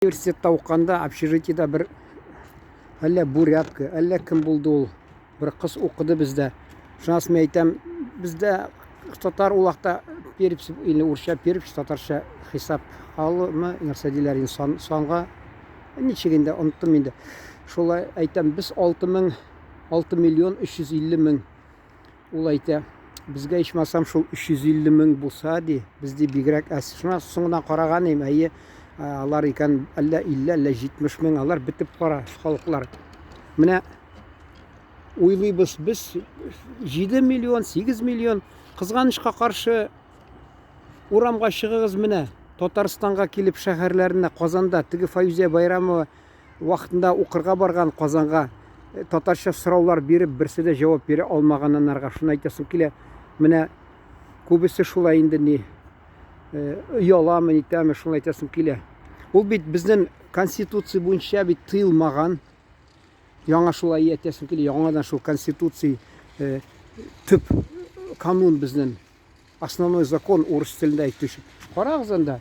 Университетте оқығанда общежитиеда бір әллә бурятка, әллә кім болды ол. Бір қыз оқыды бізде. Шунасын мен айтам, бізде татар улақта перепись или урысча перепись, татарша хисап алымы нәрсе диләр инде санга ничегендә оныттым инде. Шулай айтам, біз 6 миллион 350 мең. Ул әйтә, безгә ичмасам шул 350 мең булса ди, бездә бигрәк әс. Шуңа соңыннан караган идем, әйе, алар икән әллә 50, әллә 70 мең, алар битеп кара халыклар. Менә уйлыйбыз без 7 миллион, 8 миллион кызганычка каршы урамга чыгыгыз менә. Татарстанга килеп шәһәрләренә, Казанда теге Файзия Байрамова вакытында укырга барган Казанга татарча сораулар биреп, берсе дә җавап бирә алмаганнарга шуны әйтәсем килә. Менә күбесе шулай инде ни ояламы итәме шулай әйтәсем килә. Ул бит безнең конституция буенча бит тыелмаган. Яңа шулай әйтәсем килә, яңадан шул конституция төп канун безнең. Основной закон урыс телендә әйтүче. Карагыз анда.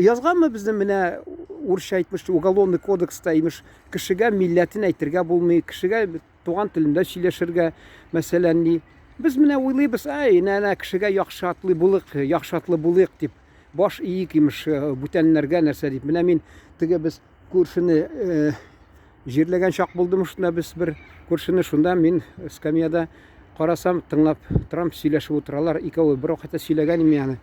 Язганмы безнең менә урысча әйтмеш, уголовный кодекста имеш, кешегә милләтен әйтергә булмый, кешегә туган телендә сөйләшергә, мәсәлән ни. Без менә уйлыйбыз, нәнә кешегә яхшы атлы булыйк дип. Баш иек имеш бүтәннәргә нәрсә дип. Менә мин теге без күршене җирләгән чак булдым шунда, без бер күршене шунда мин скамьяда карасам, тыңлап торам, сөйләшеп утыралар. Икәү бер вакытта сөйләгән имяны.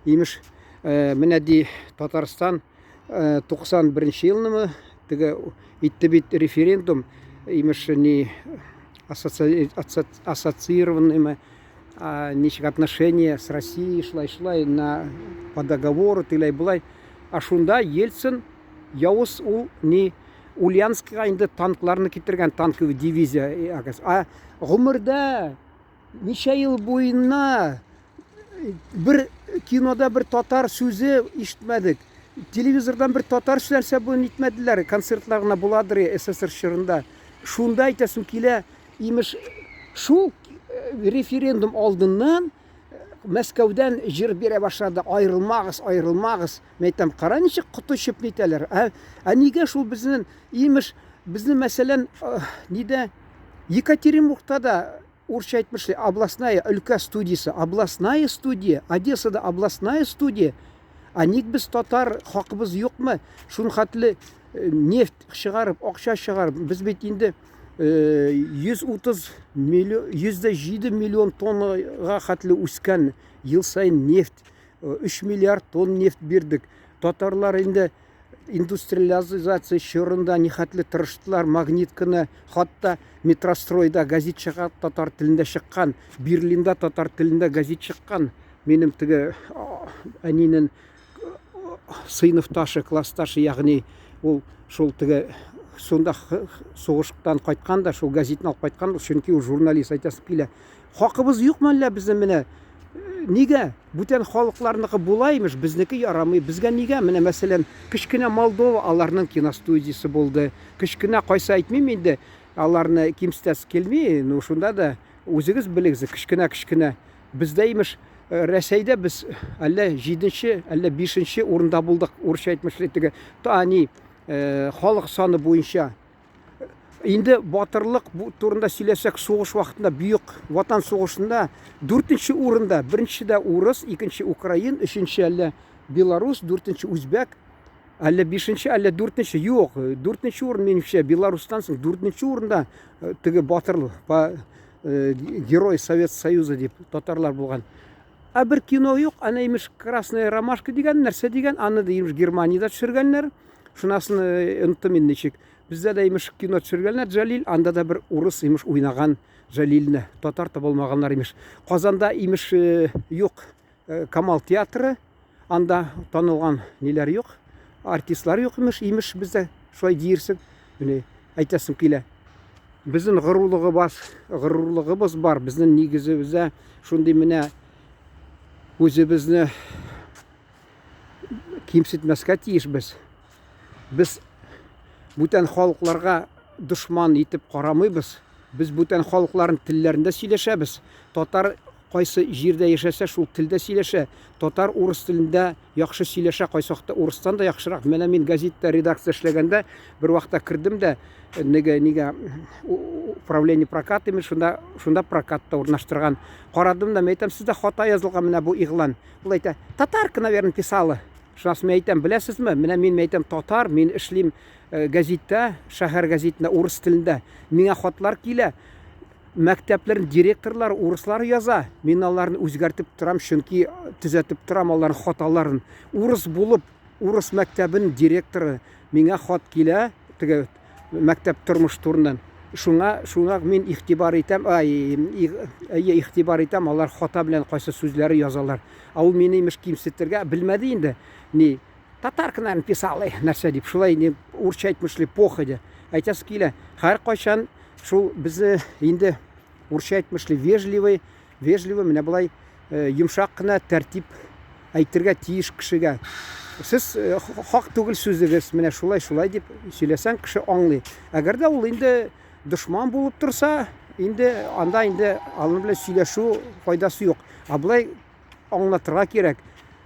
Имеш, менә ди Татарстан 91 елнымы теге итте бит референдум, имеш ни ассоциированныймы ничек отношения с Россией шлай по договору тилай булай. А шунда Ельцин явыз ул ни Ульяновскка инде танкларны китергән, танковый дивизия. А гомердә ничә ел буена бер кинода бер татар сүзе ишетмәдек. Телевизордан бер татар сүзләрсә буен итмәделәр. Концертларына буладыр СССР чорында. Шунда әйтәсем килә, имеш шул референдум алдыннан Мәскәүдән җир бирә башлады. Айрылмагыз. Мен әйтәм, кара ничек коты чөп нитәләр. Нигә шул безнең имеш безнең мәсәлән нидә Екатеринбургта да урысча әйтмеш, областная өлкә студиясе, областная студия, Одессада областная студия. Ник без татар хакыбыз юкмы? Шуның хәтле нефть чыгарып, акча чыгарып, біз бит инде 107 миллион тоннаға хәтле үскән ел сайын нефть, 3 миллиард тонн нефть бирдек. Татарлар инде индустриализация чорында ни хәтле тырыштылар, магнитканы, хатта метростройда газет чыгат татар телендә чыккан, Берлинда татар телендә газет чыккан. Минем теге әнинең сыйныфташы, классташы, ягъни ул шул теге сонда сугыштан кайтканда шул газетны алып кайткан, чөнки ул журналист әйтәсе килә. Хакыбыз юкмы әллә безнең менә? Нигә бүтән халыкларныкы булаймыш, безнеке ярамый? Безгә нигә? Менә мәсәлән, кичкенә Молдова аларның киностудиясе булды. Кичкенә кайсы әйтмим инде, аларны кимстәс килми, ну шунда да үзегез белегез, кичкенә. Бездә имеш Рәсәйдә без әллә 7-нче, әллә 5-нче урында булдык, урысча әйтмешли теге тани халык саны буенча. Инде батырлык турында сөйләсәк, сугыш вакытында бүйек ватан сугышында 4-нче урында, 1-нчедә урыс, 2-нче украин, 3-нче әллә белорус, 4-нче үзбәк, әллә 5-нче, әллә 4-нче, юк, 4-нче урын минемчә Беларустан соң 4-нче урында теге батырлык, герой Совет Союза дип татарлар булган. А бер кино юк, аны имеш Красная ромашка дигән нәрсә дигән, аны да имеш Германиядә төшергәннәр. Шунасын оныттым инде ничек. Бездә дә имеш кино төшергәннәр, Җәлил, анда да бер урыс имеш уйнаган Җәлилне, татар та булмаганнар имеш. Казанда имеш юк, Камал театры, анда танылган ниләр юк, артистлар юк имеш бездә шулай диерсең. Менә әйтәсем килә. Безнең горурлыгыбыз бар, безнең нигезебездә шундый менә үзебезне кимсетмәскә тиешбез. Без бүтән халыкларга дошман итеп карамыйбыз. Без бүтән халыкларның телләрендә сөйләшәбез. Татар кайсы җирдә яшәсә, шул телдә сөйләшә. Татар урыс телендә яхшы сөйләшә, кайсы вакытта урыстан да яхшырак. Менә мин газетта редакция эшләгәндә бер вакытта кердем дә, нигә управление прокатами, шунда прокатта урнаштырган. Карадым да, мен әйтәм, сездә хата язылган менә бу игълан. Ул әйтә, татарка, наверное, писала. Шунысы мен әйтәм, беләсезме? Менә мин әйтәм, татар, мин эшлим газетта, шәһәр газетында урыс телендә. Миңа хатлар килә. Мәктәпләрнең директорлары урыслар яза. Мин аларны үзгәртеп торам, чөнки төзәтеп торам аларның хаталарын. Урыс булып, урыс мәктәбенең директоры миңа хат килә, теге мәктәп тормыш турыннан. Шуңа мин игътибар итәм, игътибар итәм, алар хата белән кайсы сүзләре язалар. Ул мине имеш кимсетергә белмәде инде. Ни татарка наверное писала нәрсә дип, шулай ни урысча әйтмешли походя. Әйтәсе килә, һәркайчан шул безне инде урысча әйтмешли вежливый, менә болай йомшак кына тәртип әйтергә тиеш кешегә. Сез хак түгел сүзегез, менә шулай дип сөйләсәң, кеше аңлый. Әгәр дә ул инде дошман булып торса, инде анда инде аның белән сөйләшү файдасы юк. Болай аңлатырга кирәк.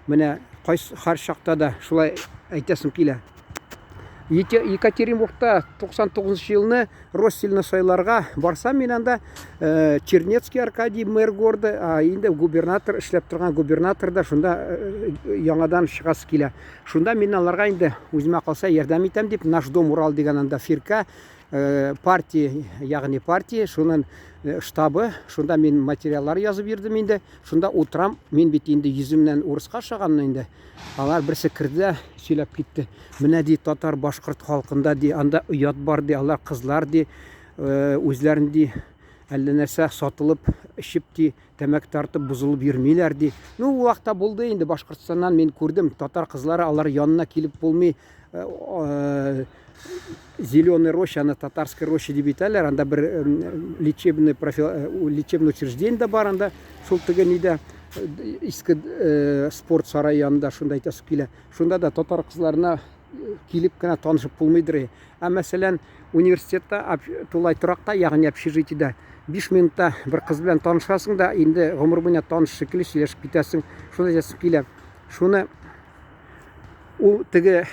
Менә һәр чакта да шулай әйтәсем килә. Екатеринбургта 99 елны Россельны сайларга барсам, мин анда Чернецкий Аркадий мэр города, инде губернатор эшләп торган губернатор да шунда яңадан чыгасы килә. Шунда мин аларга инде үземә калса ярдәм итәм дип, Наш дом Урал дигән анда фирка, партия, ягъни партия, шуның штабы, шунда мин материаллар язып йөрдем инде. Шунда утрам, мин бит инде йөземнән урыска шаган инде. Алар берсе кирде, сөйләп китте. Менә ди татар башкорт халкында ди, анда уят бар ди, алар кызлар ди, үзләрен ди әллә нәрсә сатылып, ичеп ди, тәмәк тартып бузылып йөрмиләр ди. Ул вакытта булды инде, Башкортстаннан мин күрдем, татар кызлары алар янына килеп булмый, Зеленый роща, татарская роща дип әйтәләр, анда бер лечебный учреждение да бар, анда шул теге нидә иске спорт сарае янында, шунда әйтәсе килә. Шунда да татар кызларына килеп кенә танышып булмыйдыр. Мәсәлән, университетта тулай торакта, ягъни общежитиедә 5 минутта бер кыз белән танышасың да, инде гомер буена таныш шикелле сөйләшеп китәсең. Шунда әйтәсе килә. Шуны ул теге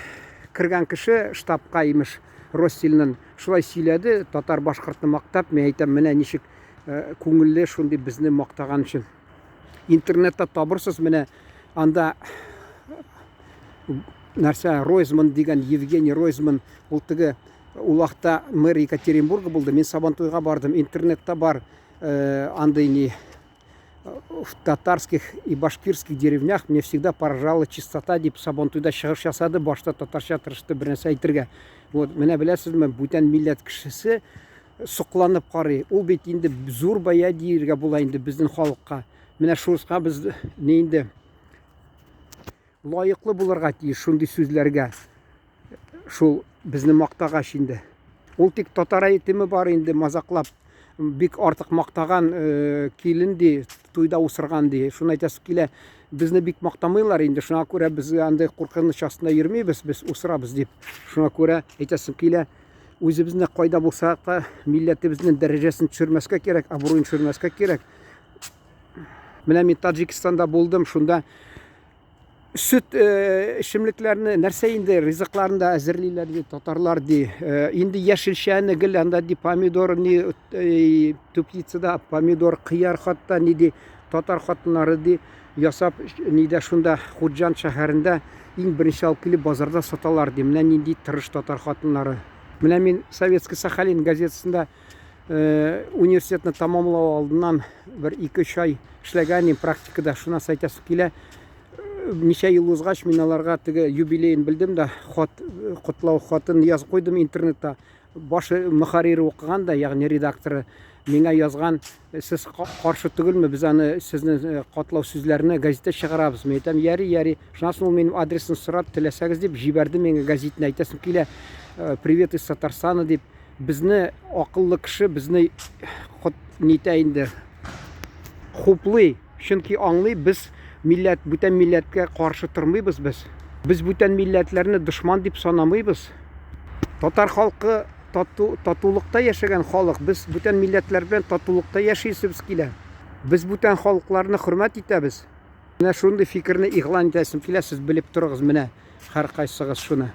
кергән кеше штабка имеш Россельнең шулай сөйләде, татар башкортны мактап, мен әйтәм, менә ничек күңелле шундый безне мактаган өчен. Интернетта табырсыз, менә анда нәрсә Ройзман дигән, Евгений Ройзман, ул теге улакта мэр Екатеринбурга булды. Мин Сабантуйга бардым, интернетта бар, андый ни в татарских и башкирских деревнях мне всегда поражала чистота дип Сабантуйда чыгыш ясады, башта татарча тырышты бер нәрсә әйтергә. Вот, менә беләсезме, бүтән милләт кешесе сокланып карый. Ул бит инде зур бая диергә була инде безнең халыкка. Менә шуныска без не инде лаеклы булырга тиеш шундый сүзләргә. Шул безне мактагач инде. Ул тик татар әйтеме бар инде, мазаклап бик артык мактаган килен ди, туйда усырган ди. Шуны әйтәсе килә, безне бик мактамыйлар инде. Шуңа күрә без андай куркыныч астында йөрмибез, без усырабыз дип. Шуңа күрә әйтәсе килә, үзебезне кайда булса да милләтебезнең дәрәҗәсен төшермәскә кирәк, абруен төшермәскә кирәк. Менә мин Таджикстанда булдым, шунда süt эчемлекләрне нәрсә инде ризыкларында әзерлиләр ди, татарлар ди. Инде яшелчәне гел анда ди, помидор ни Теплицада помидор, кыяр хатта ни ди, татар хатыннары ди ясап нидә шунда Худжан шәһәрендә иң беренче алып килеп базарда саталар ди. Менә нинди тырыш татар хатыннары. Менә мин Советский Сахалин газетасында университетны тамамлау алдыннан бер 2-3 ай эшләгән практикада, шуна әйтәсе килә. Ничә ел узгач мин аларга теге юбилейын белдем да, котлау хатын язып куйдым интернетта. Башы мөхәррире укыган да, ягъни редакторы миңа язган, сез каршы түгелме, без аны сезне котлау сүзләрне газетта чыгарабыз. Мен әйтәм, яри. Шуннан ул минем адресын сорап, теләсәгез дип җибәрде миңа газетны. Әйтәсем килә, привет из Татарстана дип, безне акыллы кеше, безне нитә инде хуплый, чөнки аңлый, без милләт, бүтән милләткә каршы тормыйбыз без. Без бүтән милләтләрне дошман дип санамыйбыз. Татар халкы татулыкта яшәгән халык, без бүтән милләтләр белән татулыкта яшисебез килә. Biz бүтән халыкларны хөрмәт итәбез. Менә шундый фикерне игълан итәсем килә, сез белеп торыгыз менә һәркайсыгыз шуны.